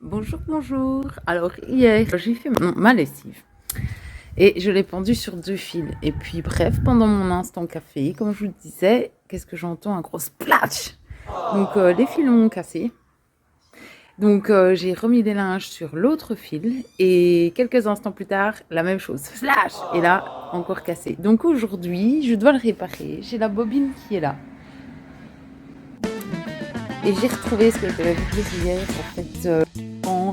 Bonjour, bonjour. Alors hier, j'ai fait ma lessive et je l'ai pendue sur 2 fils. Et puis bref, pendant mon instant café, comme je vous le disais, qu'est-ce que j'entends? Un gros splash. Donc les fils ont cassé. Donc j'ai remis des linges sur l'autre fil et quelques instants plus tard, la même chose, flash. Et là, encore cassé. Donc aujourd'hui, je dois le réparer. J'ai la bobine qui est là. Et j'ai retrouvé ce que je devais vous dire hier, en fait.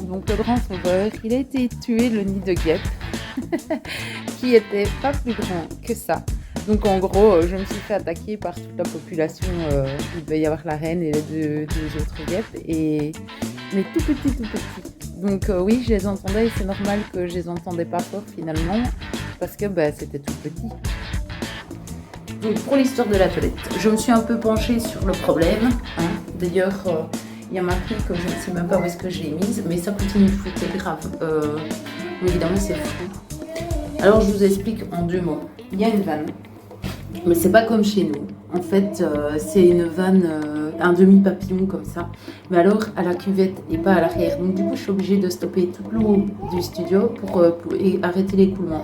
Donc le grand sauveur, il a été tué le nid de guêpe, qui était pas plus grand que ça. Donc en gros, je me suis fait attaquer par toute la population. Il devait y avoir la reine et les deux autres guêpes, mais tout petit, tout petit. Donc oui, je les entendais et c'est normal que je les entendais pas fort finalement, parce que c'était tout petit. Donc pour l'histoire de la toilette, je me suis un peu penchée sur le problème. D'ailleurs, il y a ma clé que je ne sais même pas où est-ce que je l'ai mise, mais ça continue de foutre grave. Évidemment, c'est fou. Alors je vous explique en 2 mots. Il y a une vanne, mais c'est pas comme chez nous. En fait, c'est une vanne, un demi-papillon comme ça, mais alors à la cuvette et pas à l'arrière. Donc du coup, je suis obligée de stopper toute l'eau du studio pour arrêter l'écoulement.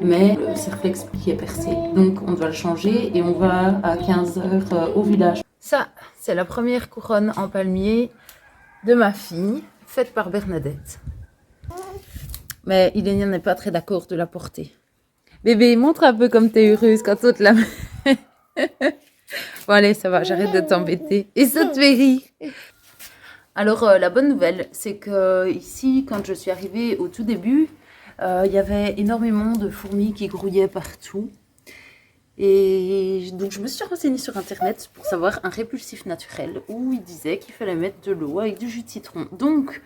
Mais le serre-flex qui est percé, donc on doit le changer et on va à 15h au village. Ça, c'est la première couronne en palmier de ma fille, faite par Bernadette. Mais Ilenia n'est pas très d'accord de la porter. Bébé, montre un peu comme t'es heureuse quand on te la met. Bon allez, ça va, j'arrête de t'embêter. Et ça te fait rire. Alors la bonne nouvelle, c'est que ici, quand je suis arrivée au tout début, il y avait énormément de fourmis qui grouillaient partout. Et donc je me suis renseignée sur internet pour savoir un répulsif naturel où il disait qu'il fallait mettre de l'eau avec du jus de citron. Donc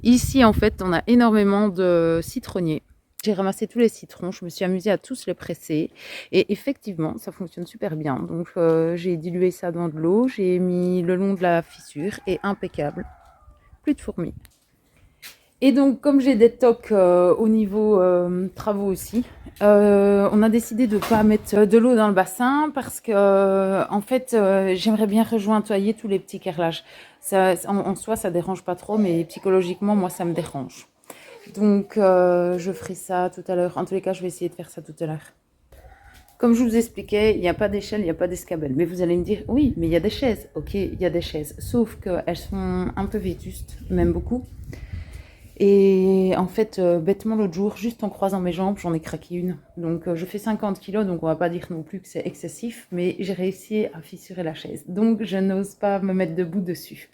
ici en fait on a énormément de citronniers. J'ai ramassé tous les citrons, je me suis amusée à tous les presser et effectivement ça fonctionne super bien. Donc j'ai dilué ça dans de l'eau, j'ai mis le long de la fissure et impeccable, plus de fourmis. Et donc, comme j'ai des tocs au niveau travaux aussi, on a décidé de ne pas mettre de l'eau dans le bassin parce que, en fait, j'aimerais bien rejointoyer tous les petits carrelages. Ça, en soi, ça dérange pas trop, mais psychologiquement, moi, ça me dérange. Donc, je ferai ça tout à l'heure. En tous les cas, je vais essayer de faire ça tout à l'heure. Comme je vous expliquais, il n'y a pas d'échelle, il n'y a pas d'escabelle. Mais vous allez me dire, oui, mais il y a des chaises. Ok, il y a des chaises. Sauf qu'elles sont un peu vétustes, même beaucoup. Et en fait, bêtement, l'autre jour, juste en croisant mes jambes, j'en ai craqué une. Donc, je fais 50 kilos, donc on va pas dire non plus que c'est excessif, mais j'ai réussi à fissurer la chaise. Donc, je n'ose pas me mettre debout dessus.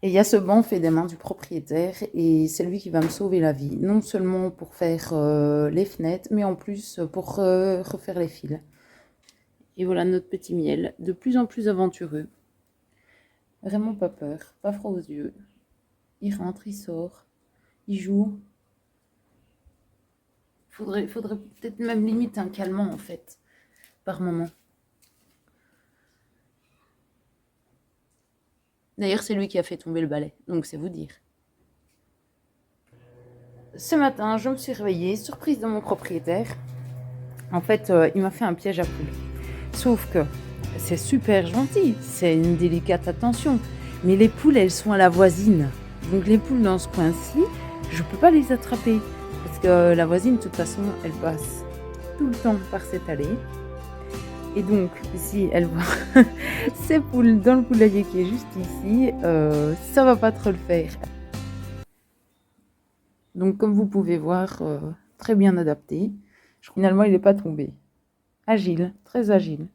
Et il y a ce banc fait des mains du propriétaire, et c'est lui qui va me sauver la vie. Non seulement pour faire les fenêtres, mais en plus pour refaire les fils. Et voilà notre petit miel, de plus en plus aventureux. Vraiment pas peur, pas froid aux yeux. Il rentre, il sort, il joue. Faudrait peut-être même limite un calmant en fait, par moment. D'ailleurs, c'est lui qui a fait tomber le balai, donc c'est vous dire. Ce matin, je me suis réveillée, surprise de mon propriétaire. En fait, il m'a fait un piège à poules. Sauf que c'est super gentil, c'est une délicate attention. Mais les poules, elles sont à la voisine. Donc les poules dans ce coin-ci, je ne peux pas les attraper. Parce que la voisine, de toute façon, elle passe tout le temps par cette allée. Et donc, si elle voit ces poules dans le poulailler qui est juste ici, ça va pas trop le faire. Donc, comme vous pouvez voir, très bien adapté. Finalement, il n'est pas tombé. Agile, très agile.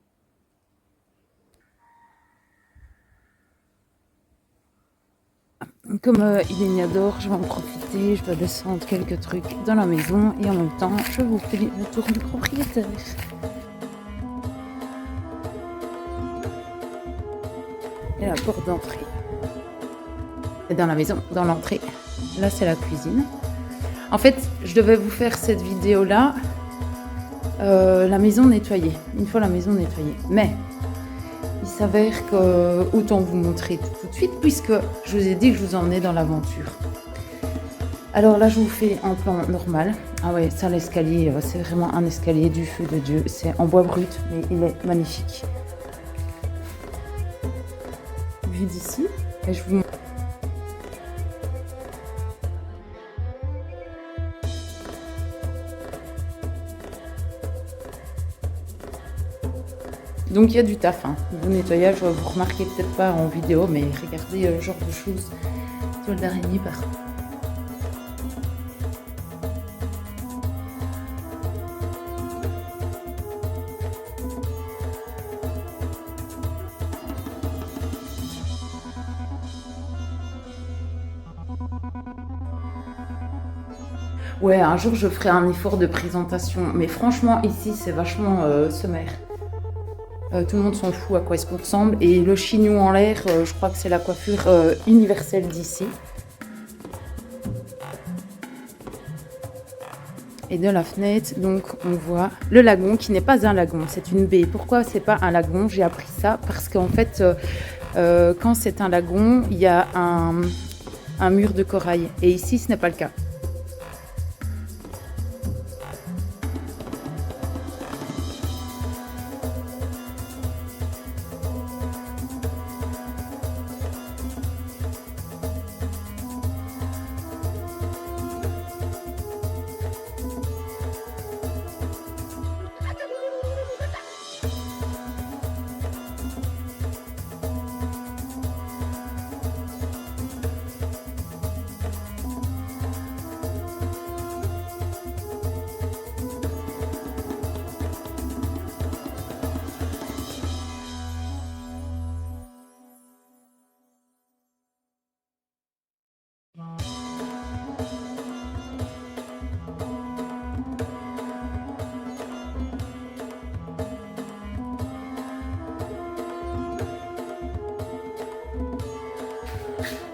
Comme il est adore, je vais en profiter, je vais descendre quelques trucs dans la maison et en même temps, je vous fais le tour du propriétaire. Et la porte d'entrée. Et dans la maison, dans l'entrée. Là, c'est la cuisine. En fait, je devais vous faire cette vidéo-là, la maison nettoyée. Une fois la maison nettoyée. Mais il s'avère que, autant vous montrer tout de suite, puisque je vous ai dit que je vous emmenais dans l'aventure. Alors là, je vous fais un plan normal. Ah ouais, ça, l'escalier, c'est vraiment un escalier du feu de Dieu. C'est en bois brut, mais il est magnifique. Vu d'ici, et je vous montre. Donc il y a du taf. Hein. Le nettoyage, vous remarquez peut-être pas en vidéo, mais regardez le genre de choses. Toile d'araignée partout. Ouais, un jour je ferai un effort de présentation, mais franchement ici c'est vachement sommaire. Tout le monde s'en fout à quoi est-ce qu'on ressemble. Et le chignon en l'air, je crois que c'est la coiffure universelle d'ici. Et de la fenêtre, donc on voit le lagon qui n'est pas un lagon, c'est une baie. Pourquoi c'est pas un lagon? J'ai appris ça parce qu'en fait, quand c'est un lagon, il y a un mur de corail. Et ici, ce n'est pas le cas.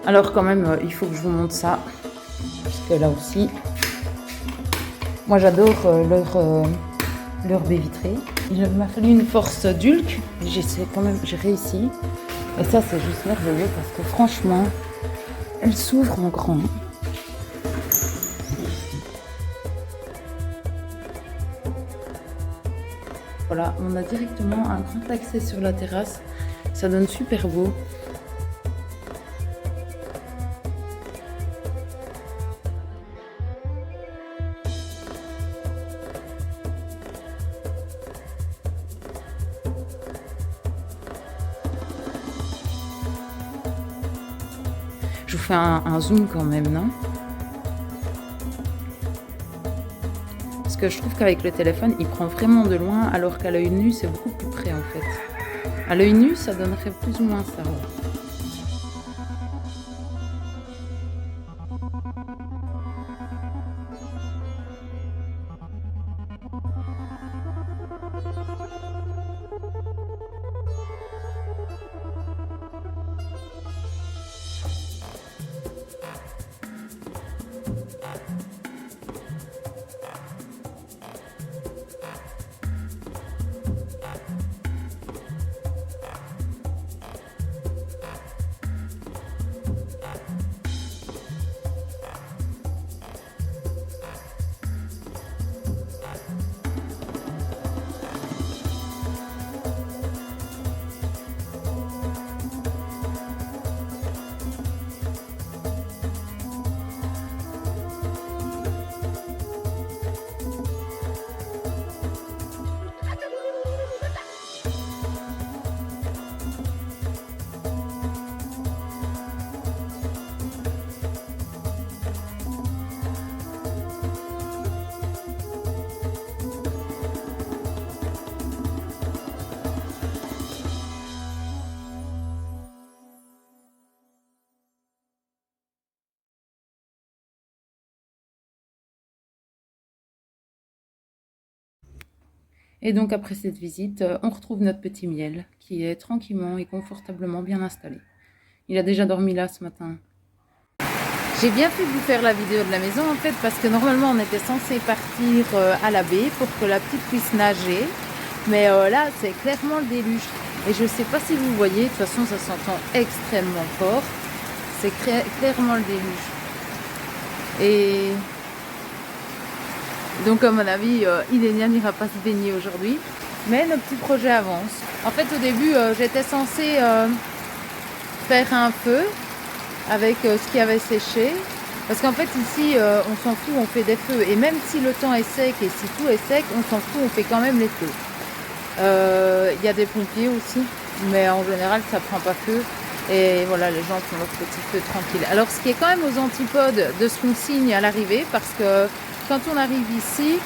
Alors quand même, il faut que je vous montre ça, parce que là aussi, moi j'adore leur baie vitrée. Il m'a fallu une force d'Hulk, mais j'ai réussi. Et ça c'est juste merveilleux parce que franchement, elle s'ouvre en grand. Voilà, on a directement un grand accès sur la terrasse, ça donne super beau. Je vous fais un zoom quand même, non? Parce que je trouve qu'avec le téléphone, il prend vraiment de loin, alors qu'à l'œil nu, c'est beaucoup plus près en fait. À l'œil nu, ça donnerait plus ou moins ça. Ouais. Et donc après cette visite, on retrouve notre petit miel qui est tranquillement et confortablement bien installé. Il a déjà dormi là ce matin. J'ai bien fait de vous faire la vidéo de la maison en fait parce que normalement on était censé partir à la baie pour que la petite puisse nager. Mais là c'est clairement le déluge. Et je ne sais pas si vous voyez, de toute façon ça s'entend extrêmement fort. C'est clairement le déluge. Et donc à mon avis, Ilenia n'ira pas se baigner aujourd'hui. Mais nos petits projets avancent. En fait au début j'étais censée faire un feu avec ce qui avait séché. Parce qu'en fait ici on s'en fout, on fait des feux. Et même si le temps est sec et si tout est sec, on s'en fout, on fait quand même les feux. Il y a des pompiers aussi, mais en général ça prend pas feu. Et voilà, les gens font leur petit feu tranquille. Alors ce qui est quand même aux antipodes de ce qu'on signe à l'arrivée, parce que quand on arrive ici,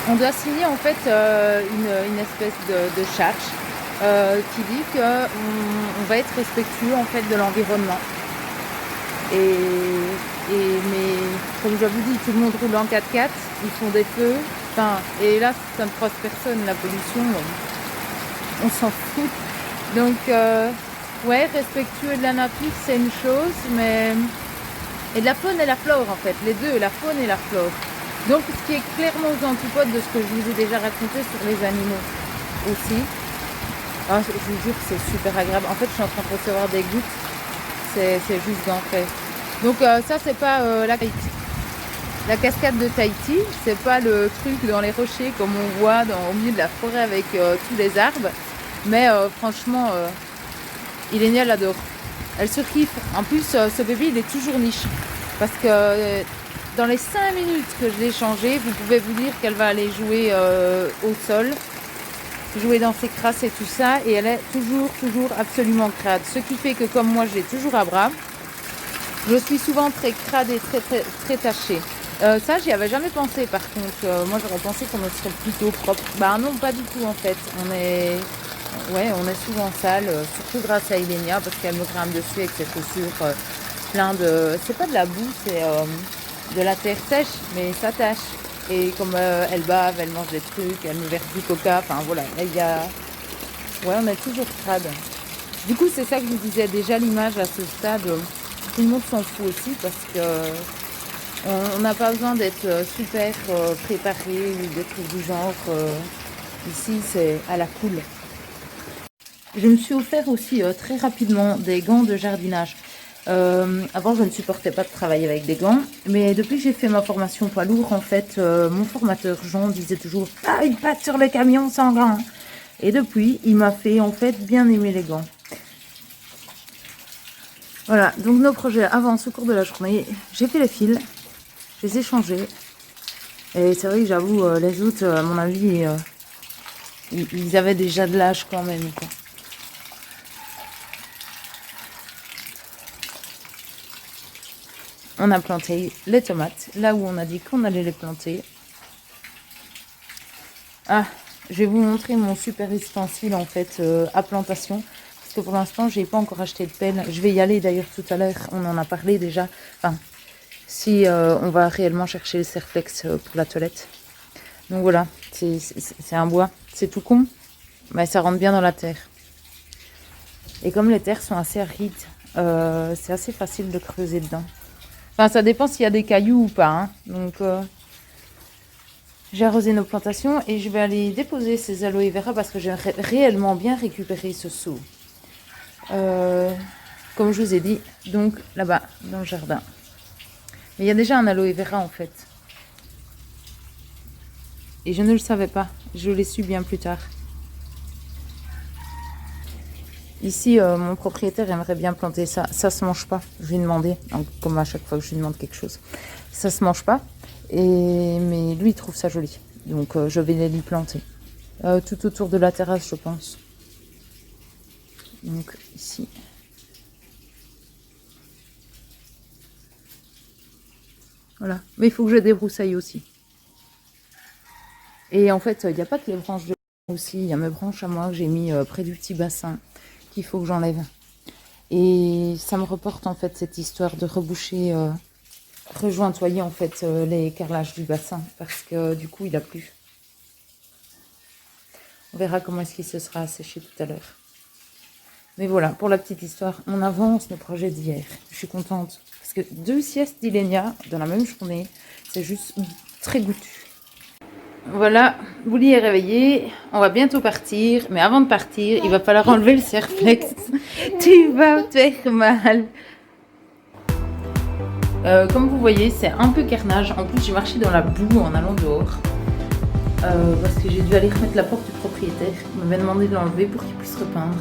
on doit signer en fait une espèce de charge qui dit qu'on va être respectueux en fait de l'environnement. Mais comme je vous dis, tout le monde roule en 4x4, ils font des feux. Enfin, et là, ça ne croise personne, la pollution, on s'en fout. Donc, ouais, respectueux de la nature, c'est une chose, mais... Et de la faune et la flore, en fait, les deux, la faune et la flore. Donc, ce qui est clairement aux antipodes de ce que je vous ai déjà raconté sur les animaux aussi. Ah, je vous jure, c'est super agréable. En fait, je suis en train de recevoir des gouttes. C'est juste d'enfer. Donc, ça, c'est pas la cascade de Tahiti. C'est pas le truc dans les rochers comme on voit au milieu de la forêt avec tous les arbres. Mais franchement, Ilenia adore. Elle surkiffe. En plus, ce bébé, il est toujours niche. Parce que dans les 5 minutes que je l'ai changé, vous pouvez vous dire qu'elle va aller jouer au sol, jouer dans ses crasses et tout ça. Et elle est toujours absolument crade. Ce qui fait que comme moi, je l'ai toujours à bras, je suis souvent très crade et très tachée. Ça, j'y avais jamais pensé par contre. Moi, j'aurais pensé qu'on serait plutôt propre. Bah non, pas du tout en fait. On est souvent sale, surtout grâce à Ilenia parce qu'elle me grimpe dessus avec ses chaussures plein de... C'est pas de la boue, c'est de la terre sèche, mais ça tâche. Et comme elle bave, elle mange des trucs, elle me verse du coca, enfin voilà. Là, il y a... Ouais, on est toujours crade. Du coup, c'est ça que je vous disais, déjà l'image à ce stade, tout le monde s'en fout aussi parce que on n'a pas besoin d'être super préparé ou des trucs du genre. Ici, c'est à la cool. Je me suis offert aussi très rapidement des gants de jardinage. Avant, je ne supportais pas de travailler avec des gants, mais depuis que j'ai fait ma formation poids lourd, en fait, mon formateur Jean disait toujours « Ah, une patte sur le camion sans gants !» Et depuis, il m'a fait en fait bien aimer les gants. Voilà, donc nos projets avancent au cours de la journée. J'ai fait les fils, je les ai changés. Et c'est vrai que j'avoue, les autres, à mon avis, ils avaient déjà de l'âge quand même, quoi. On a planté les tomates, là où on a dit qu'on allait les planter. Ah, je vais vous montrer mon super ustensile en fait à plantation. Parce que pour l'instant, j'ai pas encore acheté de pelle. Je vais y aller d'ailleurs tout à l'heure, on en a parlé déjà. Enfin, si on va réellement chercher le Serflex pour la toilette. Donc voilà, c'est un bois. C'est tout con, mais ça rentre bien dans la terre. Et comme les terres sont assez arides, c'est assez facile de creuser dedans. Enfin, ça dépend s'il y a des cailloux ou pas. Hein. Donc, j'ai arrosé nos plantations et je vais aller déposer ces aloe vera parce que j'aimerais réellement bien récupérer ce seau. Comme je vous ai dit, donc là-bas, dans le jardin. Mais il y a déjà un aloe vera en fait. Et je ne le savais pas. Je l'ai su bien plus tard. Ici, mon propriétaire aimerait bien planter ça. Ça se mange pas. Je lui ai demandé, donc, comme à chaque fois que je lui demande quelque chose. Ça se mange pas. Mais lui, il trouve ça joli. Donc, je vais les lui planter. Tout autour de la terrasse, je pense. Donc, ici. Voilà. Mais il faut que je débroussaille aussi. Et en fait, il n'y a pas que les branches de aussi. Il y a mes branches à moi que j'ai mis près du petit bassin qu'il faut que j'enlève. Et ça me reporte en fait cette histoire de reboucher, rejointoyer en fait les carrelages du bassin parce que du coup il a plu. On verra comment est-ce qu'il se sera asséché tout à l'heure. Mais voilà, pour la petite histoire, on avance nos projets d'hier. Je suis contente parce que 2 siestes d'Ilenia dans la même journée, c'est juste très goûtu. Voilà, Bouli est réveillé, on va bientôt partir, mais avant de partir, il va falloir enlever le Serflex. Tu vas te faire mal. Comme vous voyez, c'est un peu carnage. En plus, j'ai marché dans la boue en allant dehors. Parce que j'ai dû aller remettre la porte du propriétaire. Il m'avait demandé de l'enlever pour qu'il puisse repeindre.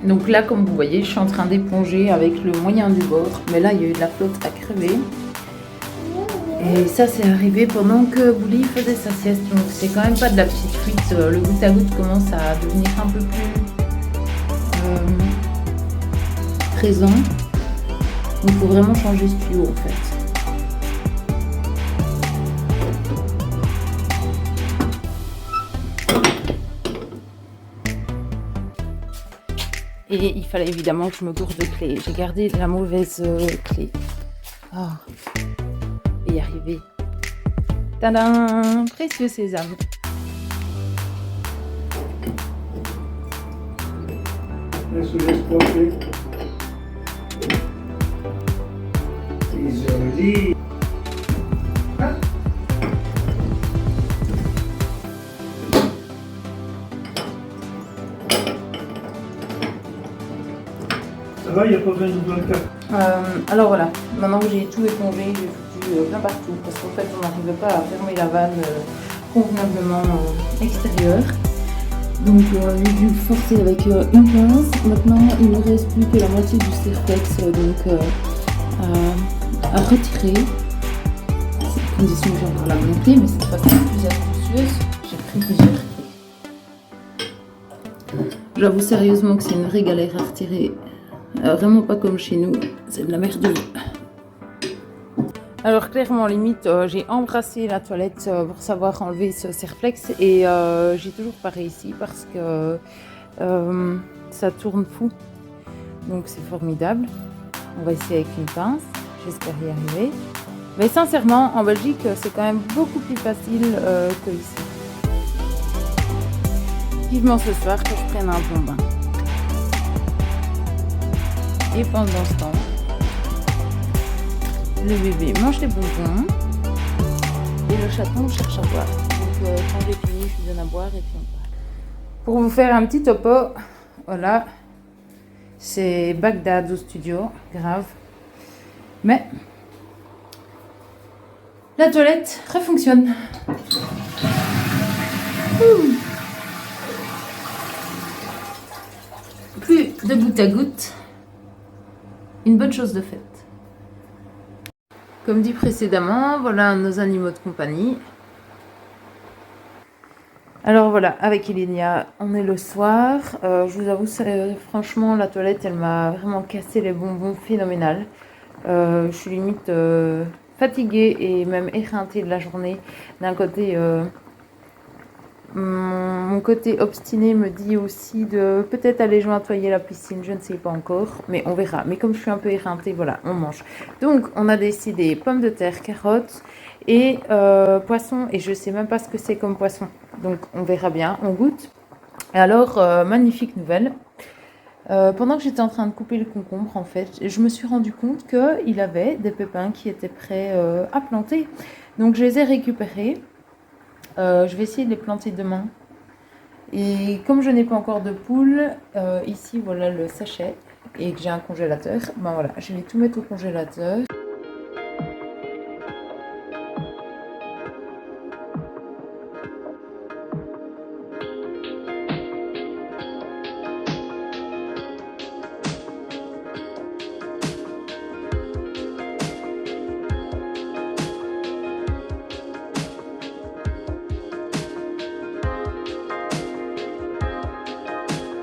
Donc là, comme vous voyez, je suis en train d'éponger avec le moyen du bord. Mais là, il y a eu de la flotte à crever. Et ça, c'est arrivé pendant que Bouli faisait sa sieste. Donc, c'est quand même pas de la petite fuite. Le goutte à goutte commence à devenir un peu plus présent. Donc, il faut vraiment changer ce tuyau en fait. Et il fallait évidemment que je me gourde de clé. J'ai gardé la mauvaise clé. Oh. Et y arriver. Tadam! Précieux sésame. Laisse profiter. Isolé. Ça va, il n'y a pas besoin de double cap. Alors voilà, maintenant que j'ai tout épongé, j'ai foutu plein partout parce qu'en fait on n'arrivait pas à fermer la vanne convenablement extérieure. Donc j'ai dû forcer avec une pince. Maintenant il ne reste plus que la moitié du Serflex à retirer. C'est condition que j'ai encore la montée, mais cette fois-ci plus astucieuse, j'ai pris plusieurs clés. J'avoue sérieusement que c'est une vraie galère à retirer. Vraiment pas comme chez nous, c'est de la merde. Alors clairement, limite, j'ai embrassé la toilette pour savoir enlever ce Serflex et j'ai toujours pas réussi parce que ça tourne fou. Donc c'est formidable. On va essayer avec une pince, j'espère y arriver. Mais sincèrement, en Belgique, c'est quand même beaucoup plus facile que ici. Vivement ce soir que je prenne un bon bain. Et pendant ce temps, le bébé mange des bonbons et le chaton cherche à boire. Donc quand j'ai fini, je lui donne à boire et puis on part. Pour vous faire un petit topo, voilà, c'est Bagdad au studio, grave. Mais la toilette refonctionne. Plus de goutte à goutte. Une bonne chose de faite. Comme dit précédemment, voilà nos animaux de compagnie. Alors voilà, avec Ilinia, on est le soir. Je vous avoue, franchement, la toilette, elle m'a vraiment cassé les bonbons phénoménal. Je suis limite fatiguée et même éreintée de la journée. D'un côté, mon côté obstiné me dit aussi de peut-être aller nettoyer la piscine, je ne sais pas encore, mais on verra. Mais comme je suis un peu éreintée, voilà, on mange. Donc, on a décidé pommes de terre, carottes et poisson. Et je ne sais même pas ce que c'est comme poisson. Donc, on verra bien, on goûte. Et alors, magnifique nouvelle. Pendant que j'étais en train de couper le concombre, en fait, je me suis rendu compte qu'il avait des pépins qui étaient prêts à planter. Donc, je les ai récupérés. Je vais essayer de les planter demain. Et comme je n'ai pas encore de poule, ici voilà le sachet et que j'ai un congélateur, ben voilà, je vais tout mettre au congélateur.